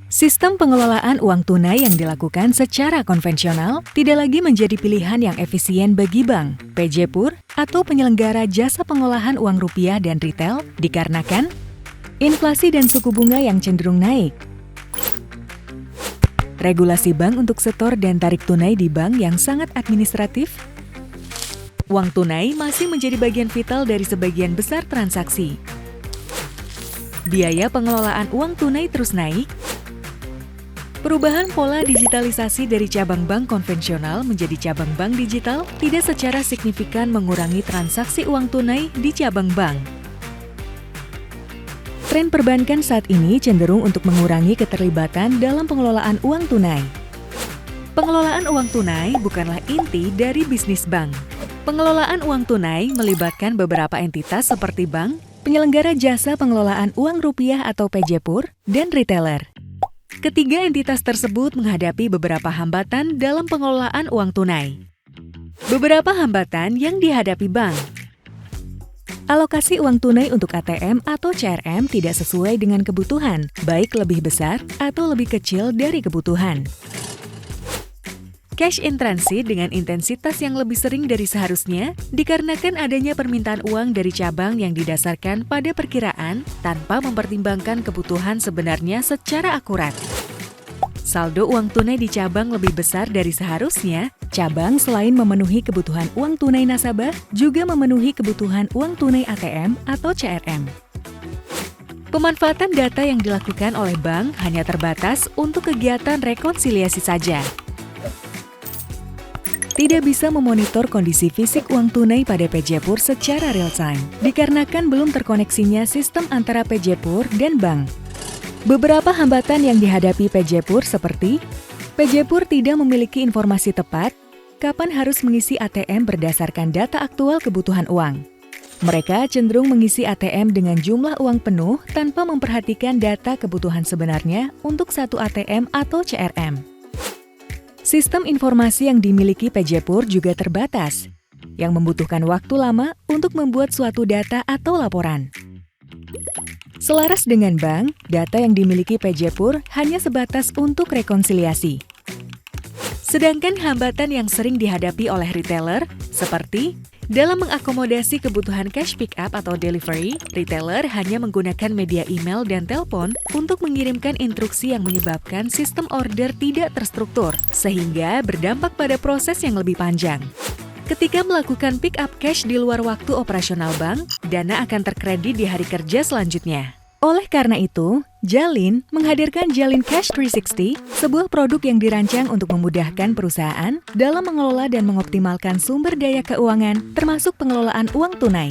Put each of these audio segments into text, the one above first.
Sistem pengelolaan uang tunai yang dilakukan secara konvensional tidak lagi menjadi pilihan yang efisien bagi bank, PJPUR, atau penyelenggara jasa pengolahan uang rupiah dan retail dikarenakan inflasi dan suku bunga yang cenderung naik. Regulasi bank untuk setor dan tarik tunai di bank yang sangat administratif. Uang tunai masih menjadi bagian vital dari sebagian besar transaksi. Biaya pengelolaan uang tunai terus naik. Perubahan pola digitalisasi dari cabang bank konvensional menjadi cabang bank digital tidak secara signifikan mengurangi transaksi uang tunai di cabang bank. Tren perbankan saat ini cenderung untuk mengurangi keterlibatan dalam pengelolaan uang tunai. Pengelolaan uang tunai bukanlah inti dari bisnis bank. Pengelolaan uang tunai melibatkan beberapa entitas seperti bank, penyelenggara jasa pengelolaan uang rupiah atau PJPUR, dan retailer. Ketiga entitas tersebut menghadapi beberapa hambatan dalam pengelolaan uang tunai. Beberapa hambatan yang dihadapi bank. Alokasi uang tunai untuk ATM atau CRM tidak sesuai dengan kebutuhan, baik lebih besar atau lebih kecil dari kebutuhan. Cash in transit dengan intensitas yang lebih sering dari seharusnya dikarenakan adanya permintaan uang dari cabang yang didasarkan pada perkiraan tanpa mempertimbangkan kebutuhan sebenarnya secara akurat. Saldo uang tunai di cabang lebih besar dari seharusnya, cabang selain memenuhi kebutuhan uang tunai nasabah, juga memenuhi kebutuhan uang tunai ATM atau CRM. Pemanfaatan data yang dilakukan oleh bank hanya terbatas untuk kegiatan rekonsiliasi saja. Tidak bisa memonitor kondisi fisik uang tunai pada PJPUR secara real-time, dikarenakan belum terkoneksinya sistem antara PJPUR dan bank. Beberapa hambatan yang dihadapi PJPUR seperti PJPUR tidak memiliki informasi tepat kapan harus mengisi ATM berdasarkan data aktual kebutuhan uang. Mereka cenderung mengisi ATM dengan jumlah uang penuh tanpa memperhatikan data kebutuhan sebenarnya untuk satu ATM atau CRM. Sistem informasi yang dimiliki PJPUR juga terbatas, yang membutuhkan waktu lama untuk membuat suatu data atau laporan. Selaras dengan bank, data yang dimiliki PJPUR hanya sebatas untuk rekonsiliasi. Sedangkan hambatan yang sering dihadapi oleh retailer, seperti dalam mengakomodasi kebutuhan cash pick-up atau delivery, retailer hanya menggunakan media email dan telepon untuk mengirimkan instruksi yang menyebabkan sistem order tidak terstruktur, sehingga berdampak pada proses yang lebih panjang. Ketika melakukan pick-up cash di luar waktu operasional bank, dana akan terkredit di hari kerja selanjutnya. Oleh karena itu, Jalin menghadirkan Jalin Cash 360, sebuah produk yang dirancang untuk memudahkan perusahaan dalam mengelola dan mengoptimalkan sumber daya keuangan, termasuk pengelolaan uang tunai.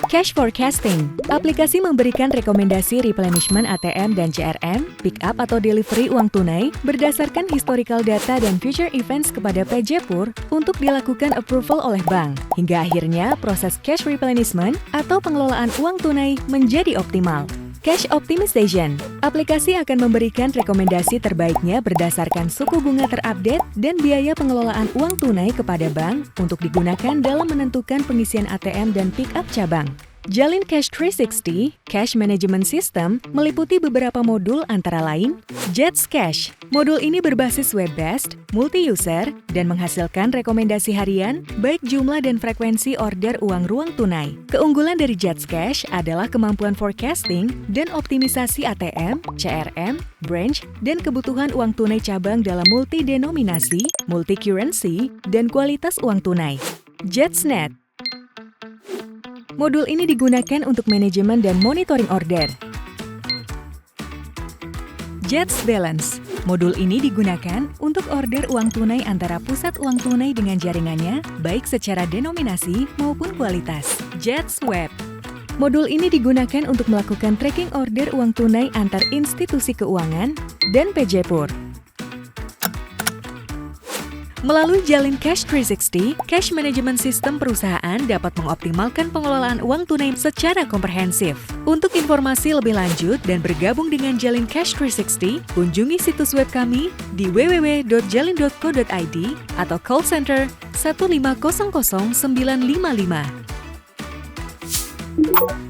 Cash Forecasting, aplikasi memberikan rekomendasi replenishment ATM dan CRM, pick-up atau delivery uang tunai berdasarkan historical data dan future events kepada PJPUR untuk dilakukan approval oleh bank, hingga akhirnya proses cash replenishment atau pengelolaan uang tunai menjadi optimal. Cash Optimization, aplikasi akan memberikan rekomendasi terbaiknya berdasarkan suku bunga terupdate dan biaya pengelolaan uang tunai kepada bank untuk digunakan dalam menentukan pengisian ATM dan pick-up cabang. Jalin Cash 360, Cash Management System, meliputi beberapa modul antara lain Jets Cash. Modul ini berbasis web-based, multi-user, dan menghasilkan rekomendasi harian, baik jumlah dan frekuensi order uang ruang tunai. Keunggulan dari Jets Cash adalah kemampuan forecasting dan optimisasi ATM, CRM, branch, dan kebutuhan uang tunai cabang dalam multi-denominasi, multi-currency, dan kualitas uang tunai. JetsNet. Modul ini digunakan untuk manajemen dan monitoring order. Jets Balance. Modul ini digunakan untuk order uang tunai antara pusat uang tunai dengan jaringannya, baik secara denominasi maupun kualitas. Jets Web. Modul ini digunakan untuk melakukan tracking order uang tunai antar institusi keuangan dan PJPUR. Melalui Jalin Cash 360, Cash Management System perusahaan dapat mengoptimalkan pengelolaan uang tunai secara komprehensif. Untuk informasi lebih lanjut dan bergabung dengan Jalin Cash 360, kunjungi situs web kami di www.jalin.co.id atau call center 1500955.